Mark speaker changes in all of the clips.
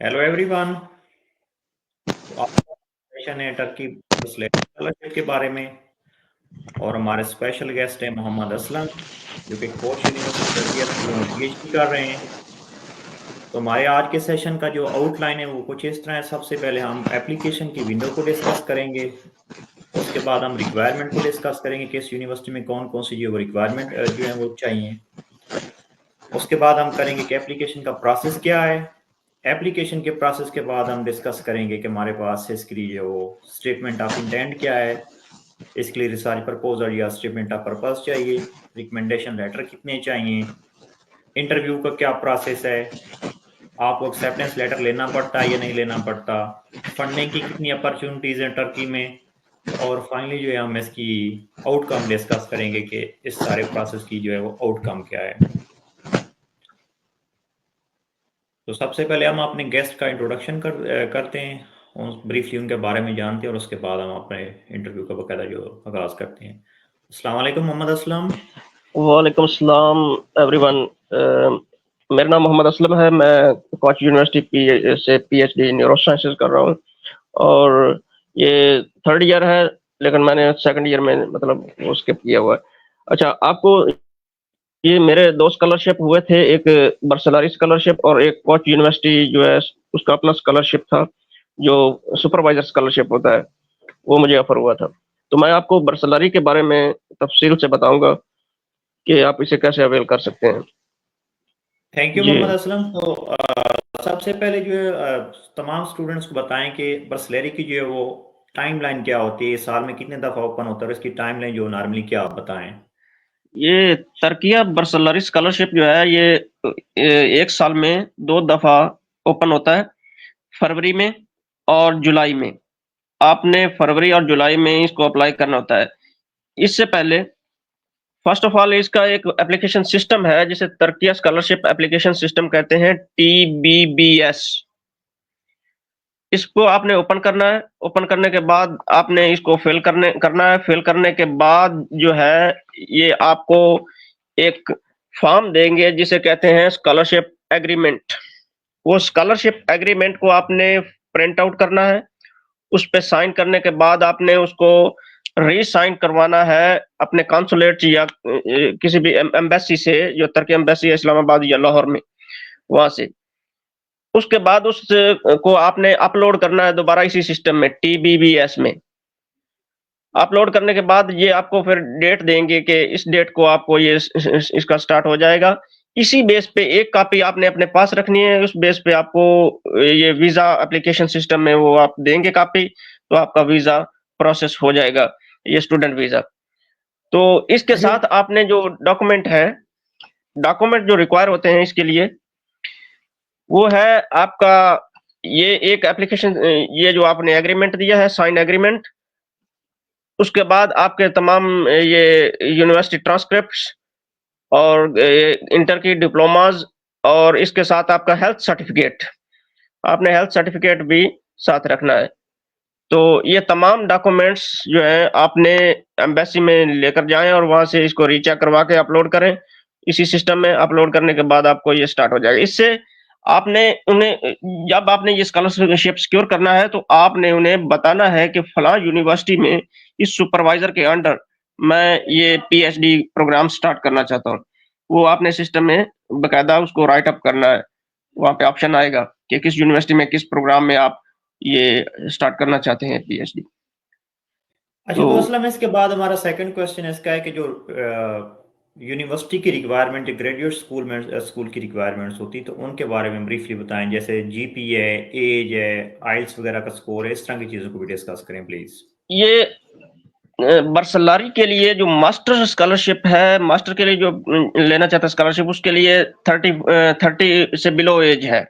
Speaker 1: Hello everyone. तो आज का सेशन है टर्की स्कॉलरशिप के बारे में और हमारे स्पेशल गेस्ट हैं मोहम्मद असलम जो कि कोच यूनिवर्सिटी टर्की स्कूल में पीएचडी कर रहे हैं। तो हमारे आज के सेशन का जो आउटलाइन है वो कुछ इस तरह है। सबसे पहले हम एप्लीकेशन की विंडो को डिस्कस करेंगे। उसके बाद हम रिक्वायरमेंट को डिस्कस करेंगे कि इस यूनिवर्सिटी में कौन कौन सी जो रिक्वायरमेंट जो है वो चाहिए। उसके बाद हम करेंगे कि एप्लीकेशन का प्रोसेस क्या है। एप्लीकेशन के प्रोसेस के बाद हम डिस्कस करेंगे कि हमारे पास इसके लिए वो स्टेटमेंट ऑफ इंटेंट क्या है, इसके लिए रिसर्च प्रपोजल या स्टेटमेंट ऑफ पर्पस चाहिए, रिकमेंडेशन लेटर कितने चाहिए, इंटरव्यू का क्या प्रोसेस है, आपको एक्सेप्टेंस लेटर लेना पड़ता है या नहीं लेना पड़ता, फंडिंग की कितनी अपॉर्चुनिटीज़ हैं टर्की में, और फाइनली जो है हम इसकी आउटकम डिस्कस करेंगे कि इस सारे प्रोसेस की जो है वो आउटकम क्या है। तो सबसे पहले हम अपने गेस्ट का इंट्रोडक्शन करते हैं, ब्रीफली उनके बारे में जानते हैं और उसके बाद हम अपने इंटरव्यू का बकायदा जो आगाज करते हैं। अस्सलाम वालेकुम मोहम्मद असलम।
Speaker 2: वालेकुम अस्सलाम एवरीवन। मेरा नाम मोहम्मद असलम है। मैं कोच यूनिवर्सिटी से पीएचडी न्यूरो साइंसेज कर रहा हूँ और ये थर्ड ईयर है, लेकिन मैंने सेकंड ईयर में मतलब वो स्किप किया हुआ है। अच्छा, आपको ये मेरे दो स्कॉलरशिप हुए थे, एक बर्सलारी स्कॉलरशिप और एक कोच यूनिवर्सिटी जो है उसका अपना स्कॉलरशिप था, जो सुपरवाइजर स्कॉलरशिप होता है, वो मुझे ऑफर हुआ था। तो मैं आपको बर्सलारी के बारे में तफसील से बताऊंगा कि आप इसे कैसे अवेल कर सकते हैं।
Speaker 1: थैंक यू
Speaker 2: जी,
Speaker 1: मोहम्मद असलम। तो सबसे पहले जो है तमाम स्टूडेंट्स को बताएं कि बर्सलरी की जो है वो टाइमलाइन क्या होती है, साल में कितने दफ़ा ओपन होता है और इसकी टाइमलाइन जो नॉर्मली क्या आप बताएं।
Speaker 2: ये तरकिया बर्सलरी स्कॉलरशिप जो है ये एक साल में दो दफा ओपन होता है, फरवरी में और जुलाई में। आपने फरवरी और जुलाई में इसको अप्लाई करना होता है। इससे पहले फर्स्ट ऑफ ऑल इसका एक एप्लीकेशन सिस्टम है जिसे तरकिया स्कॉलरशिप एप्लीकेशन सिस्टम कहते हैं, TBBS। इसको आपने ओपन करना है। ओपन करने के बाद आपने इसको करना है। फिल करने के बाद जो है ये आपको एक फॉर्म देंगे जिसे कहते हैं स्कॉलरशिप एग्रीमेंट। वो स्कॉलरशिप एग्रीमेंट को आपने प्रिंट आउट करना है। उस पे साइन करने के बाद आपने उसको री-साइन करवाना है अपने कॉन्सुलेट या किसी भी एम्बेसी से, जो तुर्की एम्बेसी है इस्लामाबाद या लाहौर में, वहां से। उसके बाद उस को आपने अपलोड करना है दोबारा इसी सिस्टम में, TBBS में। अपलोड करने के बाद ये आपको फिर डेट देंगे कि इस डेट को आपको ये इसका स्टार्ट हो जाएगा। इसी बेस पे एक कॉपी आपने अपने पास रखनी है। उस बेस पे आपको ये वीजा एप्लीकेशन सिस्टम में वो आप देंगे कॉपी, तो आपका वीजा प्रोसेस हो जाएगा, ये स्टूडेंट वीजा। तो इसके
Speaker 1: अच्छा।
Speaker 2: साथ आपने जो डॉक्यूमेंट जो रिक्वायर होते हैं इसके लिए, वो है आपका ये एक एप्लीकेशन, ये जो आपने एग्रीमेंट दिया है, साइन एग्रीमेंट। उसके बाद आपके तमाम ये यूनिवर्सिटी ट्रांसक्रिप्ट्स और इंटर की डिप्लोमाज, और इसके साथ आपका हेल्थ सर्टिफिकेट, आपने हेल्थ सर्टिफिकेट भी साथ रखना है। तो ये तमाम डॉक्यूमेंट्स जो है आपने एम्बेसी में लेकर जाएं और वहां से इसको रीचेक करवा के अपलोड करें। इसी सिस्टम में अपलोड करने के बाद आपको ये स्टार्ट हो जाएगा। इससे आपने उन्हें, जब आपने ये स्कॉलरशिप सिक्योर करना है तो आपने उन्हें बताना है कि फलां यूनिवर्सिटी में इस सुपरवाइजर के अंडर मैं ये पीएचडी प्रोग्राम स्टार्ट करना चाहता हूँ। वो आपने सिस्टम में बकायदा उसको राइट अप करना है। वहाँ पे ऑप्शन आएगा कि किस यूनिवर्सिटी में किस प्रोग्राम में आप ये स्टार्ट करना चाहते हैं पीएचडी।
Speaker 1: अच्छा,
Speaker 2: तो
Speaker 1: तो असलम इसके बाद हमारा सेकंड क्वेश्चन इसका है कि जो यूनिवर्सिटी की रिक्वायरमेंट, ग्रेजुएट स्कूल में स्कूल की रिक्वायरमेंट्स होती तो उनके बारे में ब्रीफली बताएं, जैसे जीपीए, एज है, आइल्स वगैरह का स्कोर है, इस तरह की चीज़ों को भी डिस्कस करें प्लीज़।
Speaker 2: ये बर्सलारी के लिए जो मास्टर स्कॉलरशिप है, मास्टर के लिए जो लेना चाहता है स्कॉलरशिप, उसके लिए 30 से बिलो एज है,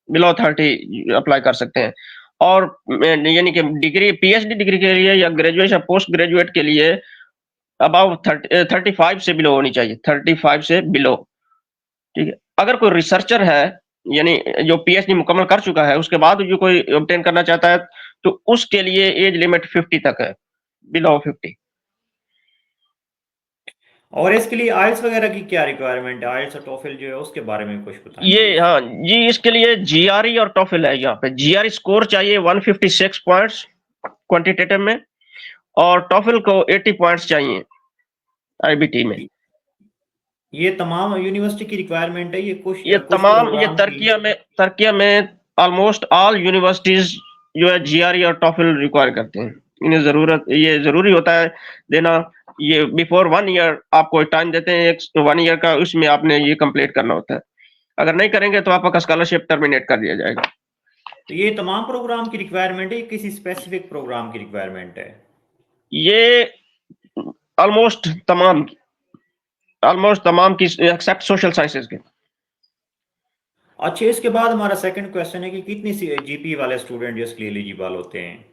Speaker 2: बिलो 30 अप्लाई कर सकते हैं। और यानी कि डिग्री, पीएचडी डिग्री के लिए या ग्रेजुएशन पोस्ट ग्रेजुएट के लिए अबाउ 35 से बिलो होनी चाहिए, 35 से बिलो। ठीक है। अगर कोई रिसर्चर है, यानी जो पीएचडी मुकम्मल कर चुका है, उसके बाद जो कोई ऑब्टेन करना चाहता है, तो उसके लिए एज लिमिट 50 तक है, बिलो 50।
Speaker 1: और इसके लिए आइल्स वगैरह की क्या रिक्वायरमेंट है? आइल्स और टोफिल जो है उसके बारे में कुछ बताएं
Speaker 2: ये
Speaker 1: प्लीज।
Speaker 2: हाँ जी, इसके लिए जीआरई और टॉफिल है। यहाँ पे जीआरई स्कोर चाहिए 156 पॉइंट्स क्वांटिटेटिव में, और टॉफिल को 80 पॉइंट्स चाहिए आईबीटी में।
Speaker 1: ये तमाम यूनिवर्सिटी की रिक्वायरमेंट है, ये कुछ
Speaker 2: ये
Speaker 1: कुछ
Speaker 2: तमाम ये
Speaker 1: प्रोग्राम की?
Speaker 2: तर्किया में ऑलमोस्ट ऑल यूनिवर्सिटीज जो है जीआरई और टॉफिल रिक्वायर करते हैं। इन्हें ये जरूरी होता है देना। ये बिफोर 1 ईयर आपको टाइम देते हैं, एक 1 ईयर का, उसमें आपने ये कंप्लीट करना होता है। अगर नहीं करेंगे तो आपका स्कॉलरशिप टर्मिनेट कर दिया जाएगा।
Speaker 1: तो ये तमाम प्रोग्राम की रिक्वायरमेंट है, किसी स्पेसिफिक प्रोग्राम की रिक्वायरमेंट है?
Speaker 2: ये ऑलमोस्ट तमाम की एक्सेप्ट सोशल साइंसेज के।
Speaker 1: अच्छा, इसके बाद हमारा सेकंड क्वेश्चन है कि कितनी जीपी वाले स्टूडेंट इसके लिए एलिजिबल होते हैं?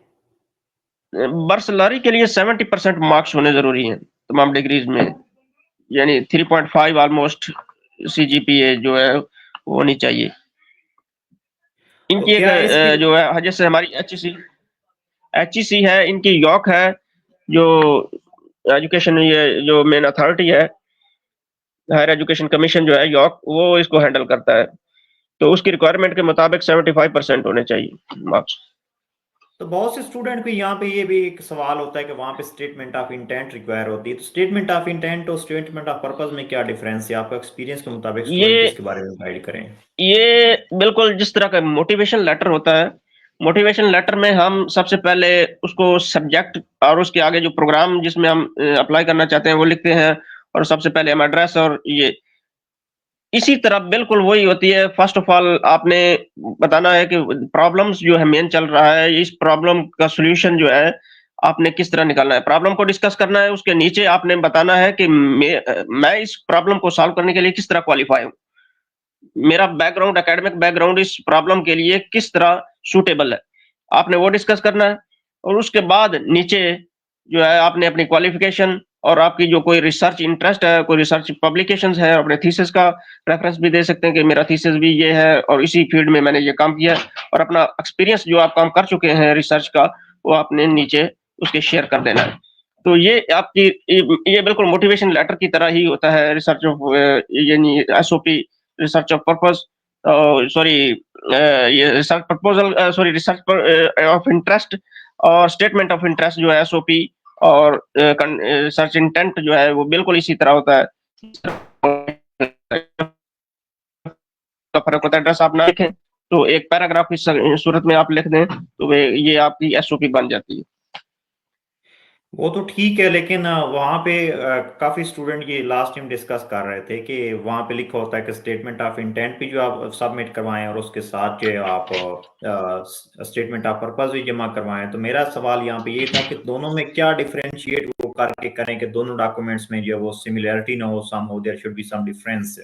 Speaker 2: बर्सलारी के लिए 70% मार्क्स होने जरूरी हैं तमाम डिग्रीज में, यानी 3.5 ऑलमोस्ट सीजीपीए जो है वो होनी चाहिए।
Speaker 1: तो
Speaker 2: इनकी एक
Speaker 1: क्या इसके
Speaker 2: जो है जैसे हमारी एचईसी है, इनकी यॉक है जो एजुकेशन, ये जो मेन अथॉरिटी है, हायर एजुकेशन कमीशन जो है यॉक, वो इसको हैंडल करता है। तो उसकी रिक्वायरमेंट के मुताबिक 75% होने चाहिए मार्क्स।
Speaker 1: तो बहुत से स्टूडेंट को यहाँ पे ये भी एक सवाल होता है कि वहाँ पे स्टेटमेंट ऑफ इंटेंट रिक्वायर होती है, तो स्टेटमेंट ऑफ इंटेंट और स्टेटमेंट ऑफ पर्पस में क्या डिफरेंस है? आपका एक्सपीरियंस के मुताबिक स्टूडेंट को
Speaker 2: ये
Speaker 1: इसके बारे में गाइड करें।
Speaker 2: ये बिल्कुल जिस तरह का मोटिवेशन लेटर होता है, मोटिवेशन लेटर में हम सबसे पहले उसको सब्जेक्ट और उसके आगे जो प्रोग्राम जिसमें हम अप्लाई करना चाहते हैं वो लिखते हैं, और सबसे पहले हम एड्रेस और ये इसी तरह बिल्कुल वही होती है। फर्स्ट ऑफ ऑल आपने बताना है कि प्रॉब्लम्स जो है मेन चल रहा है, इस प्रॉब्लम का सॉल्यूशन जो है आपने किस तरह निकालना है, प्रॉब्लम को डिस्कस करना है। उसके नीचे आपने बताना है कि मैं इस प्रॉब्लम को सॉल्व करने के लिए किस तरह क्वालिफाई हूँ, मेरा बैकग्राउंड, एकेडमिक बैकग्राउंड इस प्रॉब्लम के लिए किस तरह सूटेबल है, आपने वो डिस्कस करना है। और उसके बाद नीचे जो है आपने अपनी क्वालिफिकेशन और आपकी जो कोई रिसर्च इंटरेस्ट है, कोई रिसर्च पब्लिकेशंस है, अपने थीसिस का रेफरेंस भी दे सकते हैं कि मेरा थीसिस भी ये है और इसी फील्ड में मैंने ये काम किया है, और अपना एक्सपीरियंस जो आप काम कर चुके हैं रिसर्च का, वो आपने नीचे उसके शेयर कर देना है। तो ये आपकी ये बिल्कुल मोटिवेशन लेटर की तरह ही होता है। रिसर्च ऑफ यानी SOP, research of purpose, sorry ये research proposal, sorry research of interest, और स्टेटमेंट ऑफ इंटरेस्ट जो है एसओपी, और रिसर्च इंटेंट जो है वो बिल्कुल इसी तरह होता है। का फर्क होता है। एड्रेस आप ना लिखें तो एक पैराग्राफ की सूरत में आप लिख दें तो ये आपकी एसओपी बन जाती है।
Speaker 1: वो तो ठीक है, लेकिन वहाँ पे काफी स्टूडेंट ये लास्ट टाइम डिस्कस कर रहे थे कि वहाँ पे लिखा होता है कि स्टेटमेंट ऑफ इंटेंट भी जो आप सबमिट करवाएं और उसके साथ जो आप स्टेटमेंट ऑफ पर्पस भी जमा करवाएं। तो मेरा सवाल यहाँ पे ये था कि दोनों में क्या डिफरेंशिएट वो करके करें कि दोनों डॉक्यूमेंट्स में जो वो सिमिलरिटी ना हो, सम हो, there should be some difference.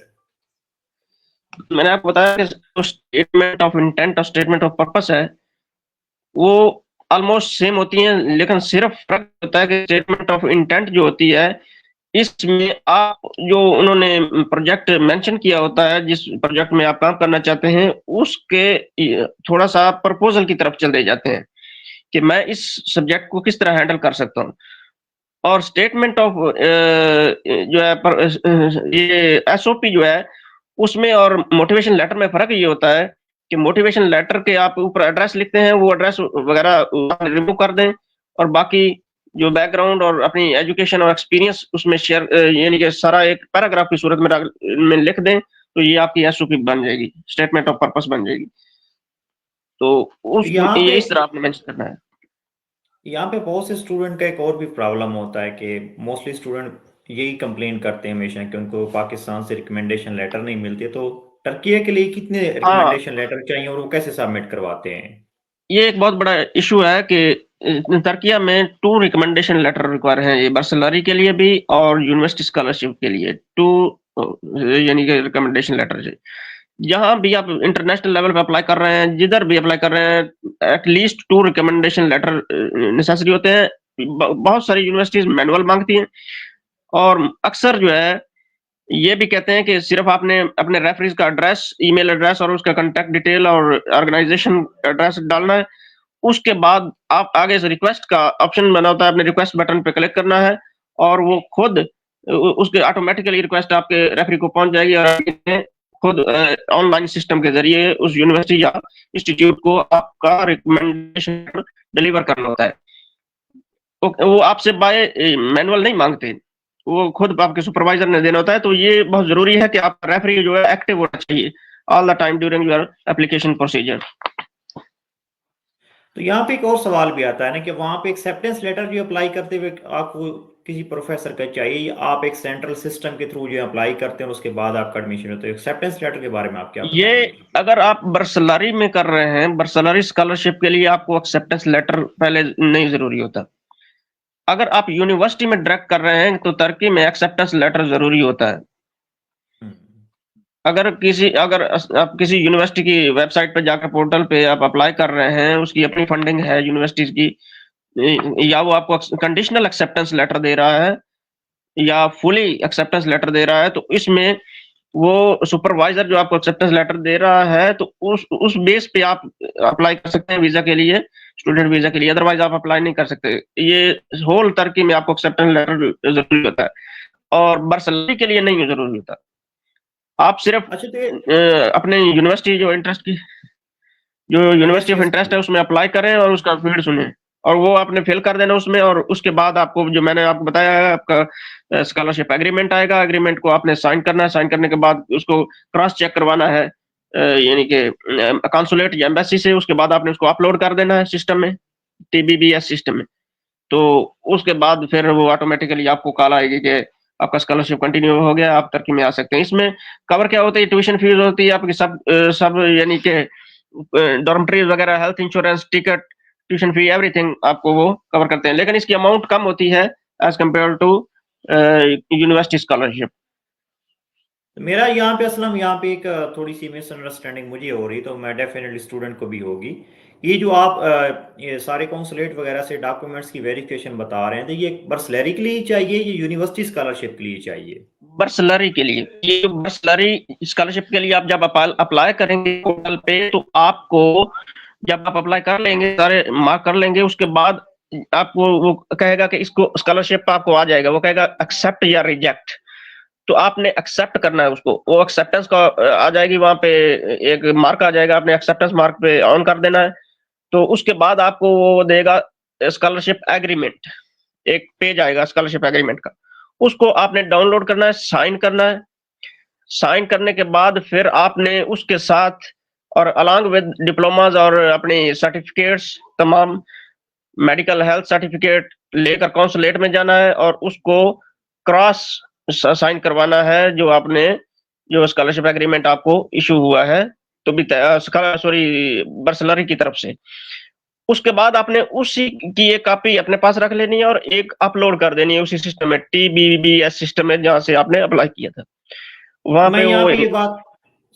Speaker 2: मैंने आपको बताया कि जो स्टेटमेंट ऑफ इंटेंट और स्टेटमेंट ऑफ पर्पस है वो ऑलमोस्ट सेम होती हैं, लेकिन सिर्फ फर्क होता है कि स्टेटमेंट ऑफ इंटेंट जो होती है इसमें आप जो उन्होंने प्रोजेक्ट मेंशन किया होता है, जिस प्रोजेक्ट में आप काम करना चाहते हैं उसके थोड़ा सा प्रपोजल की तरफ चले जाते हैं कि मैं इस सब्जेक्ट को किस तरह हैंडल कर सकता हूँ। और स्टेटमेंट ऑफ जो है ये एसओपी जो है उसमें और मोटिवेशन लेटर में फर्क ये होता है कि मोटिवेशन लेटर के आप ऊपर एड्रेस लिखते हैं, वो एड्रेस वगैरह रिमूव कर दें, और बाकी जो बैकग्राउंड और अपनी एजुकेशन और एक्सपीरियंस उसमें शेयर यानी कि सारा एक पैराग्राफ की सूरत में लिख दें, तो ये आपकी एसओपी बन जाएगी, स्टेटमेंट ऑफ पर्पस बन जाएगी। तो
Speaker 1: तो
Speaker 2: उस ये इस तरह आपने मेंशन करना है।
Speaker 1: यहाँ पे बहुत से स्टूडेंट का एक और भी प्रॉब्लम होता है कि मोस्टली स्टूडेंट यही कंप्लेन करते हैं हमेशा कि उनको पाकिस्तान से रिकमेंडेशन लेटर नहीं मिलती। तो टर्किया के लिए कितने
Speaker 2: हाँ,
Speaker 1: रिकमेंडेशन लेटर चाहिए और वो कैसे सबमिट करवाते हैं?
Speaker 2: ये एक बहुत बड़ा इशू है कि तुर्किया में 2 रिकमेंडेशन लेटर रिक्वायर हैं, ये बर्सलारी के लिए भी और यूनिवर्सिटी स्कॉलरशिप के लिए 2 यानी कि रिकमेंडेशन लेटर है। जहाँ भी आप इंटरनेशनल लेवल पे अप्लाई कर रहे हैं, जिधर भी अप्लाई कर रहे हैं, एटलीस्ट 2 रिकमेंडेशन लेटर नेसेसरी होते हैं। बहुत सारी यूनिवर्सिटीज मैनुअल मांगती हैं, और अक्सर जो है ये भी कहते हैं कि सिर्फ आपने अपने रेफरीज का एड्रेस, ईमेल एड्रेस और उसका कांटेक्ट डिटेल और ऑर्गेनाइजेशन एड्रेस डालना है। उसके बाद आप आगे से रिक्वेस्ट का ऑप्शन बना होता है, अपने रिक्वेस्ट बटन पे क्लिक करना है और वो खुद उसके ऑटोमेटिकली रिक्वेस्ट आपके रेफरी को पहुंच जाएगी और खुद ऑनलाइन सिस्टम के जरिए उस यूनिवर्सिटी या इंस्टीट्यूट को आपका रिकमेंडेशन डिलीवर करना होता है। वो आपसे बाय मैनुअल नहीं मांगते, वो खुद आपके सुपरवाइजर ने देना होता है। तो ये बहुत जरूरी है कि आप रेफरी जो है एक्टिव होना चाहिए all the time during your application procedure.
Speaker 1: तो यहाँ पे एक और सवाल भी आता है ना कि वहां पे एक्सेप्टेंस लेटर जो अप्लाई करते हुए आपको किसी प्रोफेसर का चाहिए, या आप एक सेंट्रल सिस्टम के थ्रू जो अप्लाई करते हैं और उसके बाद आपका एडमिशन होता है? एक्सेप्टेंस लेटर के बारे में आप क्या
Speaker 2: ये
Speaker 1: बताएंगे?
Speaker 2: अगर आप बर्सलरी में कर रहे हैं, बर्सलरी स्कॉलरशिप के लिए आपको एक्सेप्टेंस लेटर पहले नहीं जरूरी होता। अगर आप यूनिवर्सिटी में डायरेक्ट कर रहे हैं तो टर्की में एक्सेप्टेंस लेटर जरूरी होता है।
Speaker 1: हम्म।
Speaker 2: अगर आप किसी यूनिवर्सिटी की वेबसाइट पे जाकर पोर्टल पे आप अप्लाई कर रहे हैं, उसकी अपनी फंडिंग है यूनिवर्सिटीज की, या वो आपको कंडीशनल एक्सेप्टेंस लेटर दे रहा है या फुली एक्सेप्टेंस लेटर दे रहा है, तो इसमें वो सुपरवाइजर जो आपको एक्सेप्टेंस लेटर दे रहा है तो उस बेस पे आप अप्लाई कर सकते हैं वीजा के लिए, स्टूडेंट वीजा के लिए। अदरवाइज आप अप्लाई नहीं कर सकते। ये होल टर्की में आपको एक्सेप्टेंस लेटर जरूरी होता है और बर्सलरी के लिए नहीं जरूरी होता। आप सिर्फ
Speaker 1: अच्छा, तो
Speaker 2: अपने यूनिवर्सिटी जो इंटरेस्ट की जो यूनिवर्सिटी ऑफ इंटरेस्ट है उसमें अप्लाई करें और उसका फील्ड सुने और वो आपने फिल कर देना उसमें। और उसके बाद आपको जो मैंने आपको बताया है, आपका स्कॉलरशिप एग्रीमेंट आएगा। एग्रीमेंट को आपने साइन करना है। साइन करने के बाद उसको क्रॉस चेक करवाना है, यानी कि कॉन्सुलेट या एम्बेसी से। उसके बाद आपने उसको अपलोड कर देना है सिस्टम में, TBBS सिस्टम में। तो उसके बाद फिर वो ऑटोमेटिकली आपको कॉल आएगी कि आपका स्कॉलरशिप कंटिन्यू हो गया, आप टर्की में आ सकते हैं। इसमें कवर क्या होता है? ट्यूशन फीस होती है आपकी, सब यानी कि डॉर्मेटरीज वगैरह, health insurance, ticket, tuition fee, everything आपको वो कवर करते हैं। लेकिन इसकी अमाउंट कम होती है as compared to university scholarship.
Speaker 1: तो मेरा यहाँ पे असलम यहाँ पे एक थोड़ी सी मिसअंडरस्टैंडिंग मुझे हो रही, तो मैं डेफिनेटली स्टूडेंट को भी होगी। ये जो आप ये सारे कॉन्सुलेट वगैरह से डॉक्यूमेंट्स की वेरिफिकेशन बता रहे हैं, तो ये बर्सलरी के लिए चाहिए, ये यूनिवर्सिटी स्कॉलरशिप के लिए चाहिए?
Speaker 2: बर्सलरी के लिए, ये बर्सलरी स्कॉलरशिप के लिए आप जब अप्लाई करेंगे पोर्टल पे, तो आपको जब आप अप्लाई कर लेंगे, सारे मार्क कर लेंगे, उसके बाद आपको वो कहेगा कि इसको स्कॉलरशिप आपको आ जाएगा। वो कहेगा एक्सेप्ट या रिजेक्ट। तो आपने एक्सेप्ट करना है उसको। वो एक्सेप्टेंस का आ जाएगी, वहां पे एक मार्क आ जाएगा, आपने एक्सेप्टेंस मार्क पे ऑन कर देना है। तो उसके बाद आपको वो देगा स्कॉलरशिप एग्रीमेंट, एक पेज आएगा स्कॉलरशिप एग्रीमेंट का। उसको आपने डाउनलोड करना है, साइन करना है। साइन करने के बाद फिर आपने उसके साथ और अलॉन्ग विद डिप्लोमाज और अपनी सर्टिफिकेट्स, तमाम मेडिकल हेल्थ सर्टिफिकेट लेकर कॉन्सुलेट में जाना है और उसको क्रॉस साइन करवाना है, जो आपने जो स्कॉलरशिप एग्रीमेंट आपको इशू हुआ है, तो भी सॉरी बर्सलरी की तरफ से। उसके बाद आपने उसी की एक कॉपी अपने पास रख लेनी है और एक अपलोड कर देनी है उसी सिस्टम में, TBBS सिस्टम में, जहां से आपने अप्लाई किया था
Speaker 1: तो
Speaker 2: वहां
Speaker 1: मैं
Speaker 2: पे
Speaker 1: यहाँ
Speaker 2: वो।
Speaker 1: पे ये बात,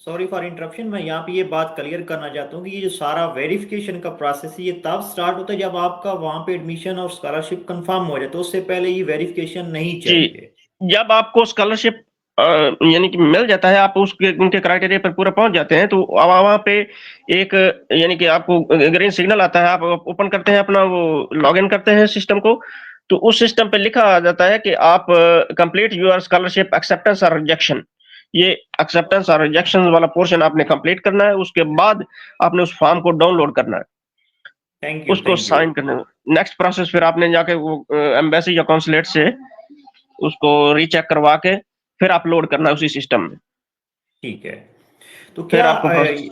Speaker 1: सॉरी फॉर इंटरप्शन, मैं यहाँ पे ये बात क्लियर करना चाहता हूँ कि ये जो सारा वेरिफिकेशन का प्रोसेस है, ये तब स्टार्ट होता है जब आपका वहाँ पे एडमिशन और स्कॉलरशिप कंफर्म हो जाए, तो उससे पहले ये वेरिफिकेशन नहीं
Speaker 2: जी,
Speaker 1: चाहिए?
Speaker 2: जब आपको स्कॉलरशिप यानी कि मिल जाता है, आप उसके उनके क्राइटेरिया पर पूरा पहुंच जाते हैं, तो वहां पे एक यानी कि आपको ग्रीन सिग्नल आता है। आप ओपन करते हैं अपना, वो लॉगिन करते हैं सिस्टम को, तो उस सिस्टम पे लिखा आ जाता है कि आप कंप्लीट योर स्कॉलरशिप एक्सेप्टेंस और रिजेक्शन। ये एक्सेप्टेंस और रिजेक्शन वाला पोर्शन आपने कंप्लीट करना है। उसके बाद आपने उस फॉर्म को डाउनलोड करना है,
Speaker 1: थैंक यू,
Speaker 2: उसको
Speaker 1: थैंक यू।
Speaker 2: साइन करना है। नेक्स्ट प्रोसेस फिर आपने जाके वो एम्बेसी या कॉन्सुलेट से उसको रीचेक करवा के फिर अपलोड करना है उसी सिस्टम में।
Speaker 1: ठीक है। तो
Speaker 2: फिर
Speaker 1: क्या
Speaker 2: आपको प्रोसेस।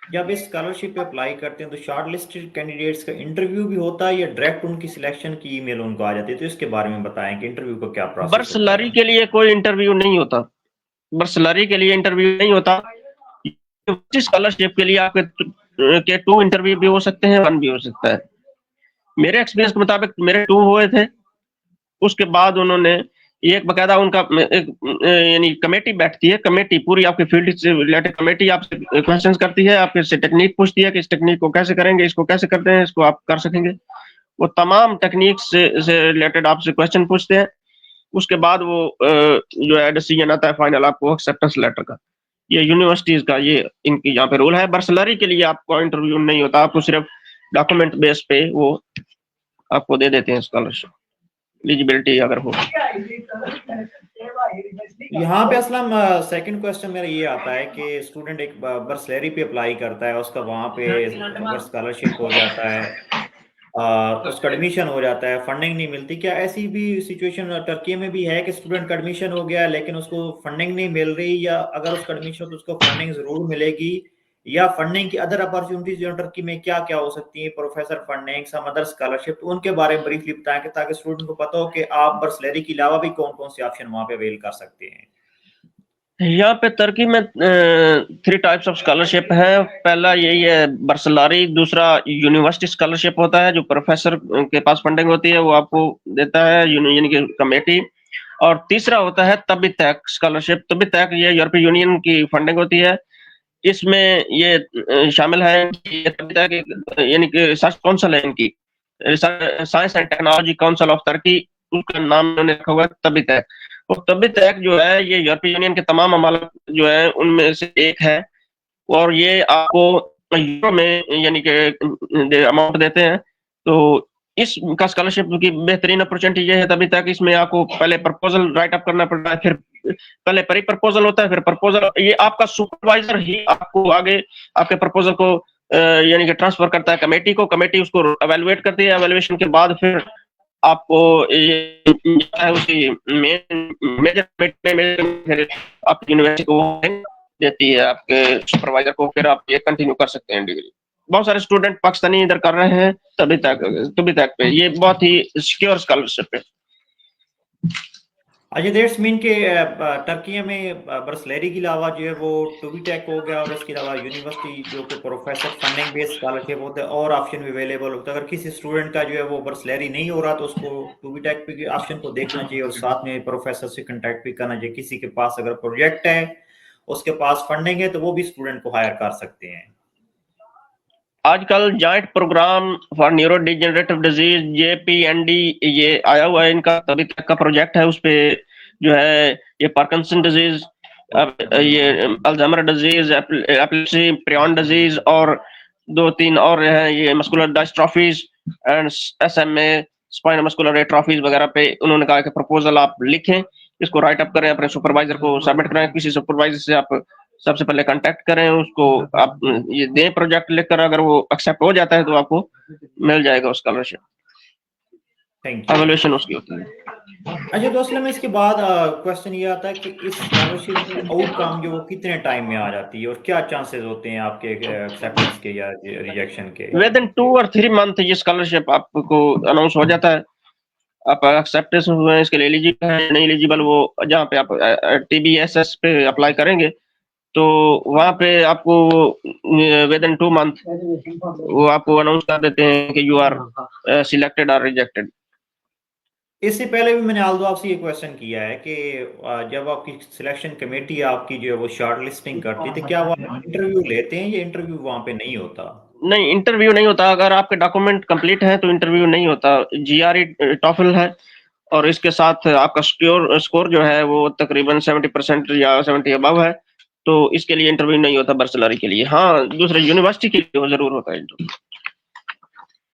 Speaker 1: जब इस स्कॉलरशिप पे अप्लाई करते हैं तो शॉर्ट लिस्टेड कैंडिडेट्स का इंटरव्यू भी होता है, या डायरेक्ट उनकी सिलेक्शन की ईमेल उनको आ जाती है? तो इसके बारे में बताएं कि इंटरव्यू का क्या प्रोसेस होता
Speaker 2: बर्सलरी
Speaker 1: है।
Speaker 2: के लिए कोई इंटरव्यू नहीं होता। बर्सलरी के लिए इंटरव्यू नहीं होता। स्कॉलरशिप के लिए आपके के 2 इंटरव्यू भी हो सकते हैं, 1 भी हो सकता है। मेरे एक्सपीरियंस के मुताबिक मेरे 2 हुए थे। उसके बाद उन्होंने एक बकायदा उनका एक यानी कमेटी बैठती है, कमेटी पूरी आपके फील्ड से रिलेटेड कमेटी आपसे क्वेश्चंस करती है, आपके से टेक्निक पूछती है कि इस टेक्निक को कैसे करेंगे, इसको कैसे करते हैं, इसको आप कर सकेंगे। वो तमाम टेक्निक से रिलेटेड आपसे क्वेश्चन पूछते हैं। उसके बाद वो जो है डिसीजन आता है फाइनल आपको एक्सेप्टेंस लेटर का। ये यूनिवर्सिटीज का ये इनकी यहाँ पे रूल है। बर्सलरी के लिए आपको इंटरव्यू नहीं होता, आपको सिर्फ डॉक्यूमेंट बेस पे वो आपको दे देते हैं स्कॉलरशिप। एलिजिबिलिटी अगर हो।
Speaker 1: यहाँ पे असलम सेकंड क्वेश्चन मेरा ये आता है कि स्टूडेंट एक बर्सलेरी पे अप्लाई करता है, उसका वहाँ पे अगर स्कॉलरशिप हो जाता है, उसका एडमिशन हो जाता है, फंडिंग नहीं मिलती, क्या ऐसी भी सिचुएशन टर्की में भी है कि स्टूडेंट का एडमिशन हो गया लेकिन उसको फंडिंग नहीं मिल रही, या अगर उसका एडमिशन तो उसको फंडिंग जरूर मिलेगी, या फंडिंग की अदर अपॉर्चुनिटीज जो टर्की में क्या क्या हो सकती हैं, professor funding, some other scholarship, तो उनके बारे में ब्रीफली बताएं कि ताकि स्टूडेंट को पता हो कि आप बर्सलेरी के अलावा भी कौन कौन से ऑप्शन वहाँ पे अवेल कर सकते हैं।
Speaker 2: यहाँ पे तुर्की में 3 टाइप्स ऑफ स्कॉलरशिप है। पहला यही है बर्सलारी, दूसरा यूनिवर्सिटी स्कॉलरशिप होता है जो प्रोफेसर के पास फंडिंग होती है वो आपको देता है यूनियन की कमेटी, और तीसरा होता है तबितैक स्कॉलरशिप। तबितैक ये यूरोपीय यूनियन की फंडिंग होती है। इसमें ये शामिल है कि ये तबितैक यानी कि रिसर्च काउंसिल है इनकी, science and technology council of Turkey, उसका नाम उन्होंने रखा हुआ है तबितैक। और तबितैक जो है ये यूरोपीय यूनियन के तमाम ममालिक जो है उनमें से एक है, और ये आपको यूरो में यानी कि अमाउंट देते हैं। तो इसका स्कॉलरशिप की बेहतरीन अपॉर्चुनिटी ये है तभी तक इसमें आपको पहले प्रपोजल राइट अप करना पड़ता है, फिर पहले प्री प्रपोजल होता है, फिर प्रपोजल, ये आपका सुपरवाइजर ही आपको आगे आपके प्रपोजल को यानी कि ट्रांसफर करता है कमेटी को, कमेटी उसको एवेलुएट करती है, एवेलुएशन के बाद फिर आपको ये है उसी मेजर कमेटी में आप यूनिवर्सिटी को देती है आपके सुपरवाइजर को, फिर आप ये कंटिन्यू कर सकते हैं डिग्री। बहुत सारे स्टूडेंट पाकिस्तानी इधर कर रहे हैं तभी तक पे, ये बहुत ही सिक्योर स्कॉलरशिप है।
Speaker 1: अच्छा, दैट्स मीन के टर्की में बर्सलेरी के अलावा जो है वो टूबीटेक हो गया, और इसके अलावा यूनिवर्सिटी जो कि प्रोफेसर फंडिंग बेस्ड स्कॉलरशिप होता है, और ऑप्शन भी अवेलेबल होता है। अगर किसी स्टूडेंट का जो है वो बर्सलेरी नहीं हो रहा तो उसको टूबीटेक पे ऑप्शन को देखना चाहिए, और साथ में प्रोफेसर से कांटेक्ट भी करना चाहिए। किसी के पास अगर प्रोजेक्ट है, उसके पास फंडिंग है, तो वो भी स्टूडेंट को हायर कर सकते हैं।
Speaker 2: आजकल joint program for neurodegenerative disease JPND ये आया हुआ है, इनका तभी तक का प्रोजेक्ट है। उस पे जो है ये पार्किंसन डिजीज, ये Alzheimer disease, epilepsy, prion disease, और 2-3 और है ये muscular dystrophies and SMA, spinal muscular atrophies वगैरह पे उन्होंने कहा कि प्रपोजल आप लिखें, इसको राइट अप करें, अपने सुपरवाइजर को सबमिट करें। किसी सुपरवाइजर से आप सबसे पहले कांटेक्ट करें, उसको आप ये दें प्रोजेक्ट लिखकर, अगर वो एक्सेप्ट हो जाता है तो आपको मिल जाएगा स्कॉलरशिप।
Speaker 1: Thank you.
Speaker 2: एवोल्यूशन उसकी होती है।
Speaker 1: अच्छा तो असलम इसके बाद क्वेश्चन ये आता है कि इस स्कॉलरशिप की आउटकम जो वो कितने टाइम में आ जाती है, और क्या चांसेस होते हैं आपके एक्सेप्टेंस के या रिजेक्शन के?
Speaker 2: विद इन 2 और 3 मंथ ये स्कॉलरशिप आपको अनाउंस हो जाता है। आप एक्सेप्टेंस हुए इसके लिए एलिजिबल है नहीं एलिजिबल, वो जहाँ पे आप TBSS पे अप्लाई करेंगे तो वहाँ पे आपको विद इन 2 मंथ वो आपको अनाउंस कर देते हैं कि यू आर सिलेक्टेड और रिजेक्टेड।
Speaker 1: इससे पहले भी मैंने आल्दो आपसे ये क्वेश्चन किया है कि जब आपकी सिलेक्शन कमेटी आपकी जो है वो शॉर्ट लिस्टिंग करती है, तो क्या वो इंटरव्यू लेते हैं, या इंटरव्यू वहाँ पे नहीं होता?
Speaker 2: नहीं, इंटरव्यू नहीं होता। अगर आपके डॉक्यूमेंट कंप्लीट हैं तो इंटरव्यू नहीं होता। GRE टॉफल है, और इसके साथ आपका स्कोर जो है वो तकरीबन 70% या 70 अबव है, तो इसके लिए इंटरव्यू नहीं होता बर्सलरी के लिए। हाँ, दूसरे यूनिवर्सिटी के लिए जरूर होता है इंटरव्यू।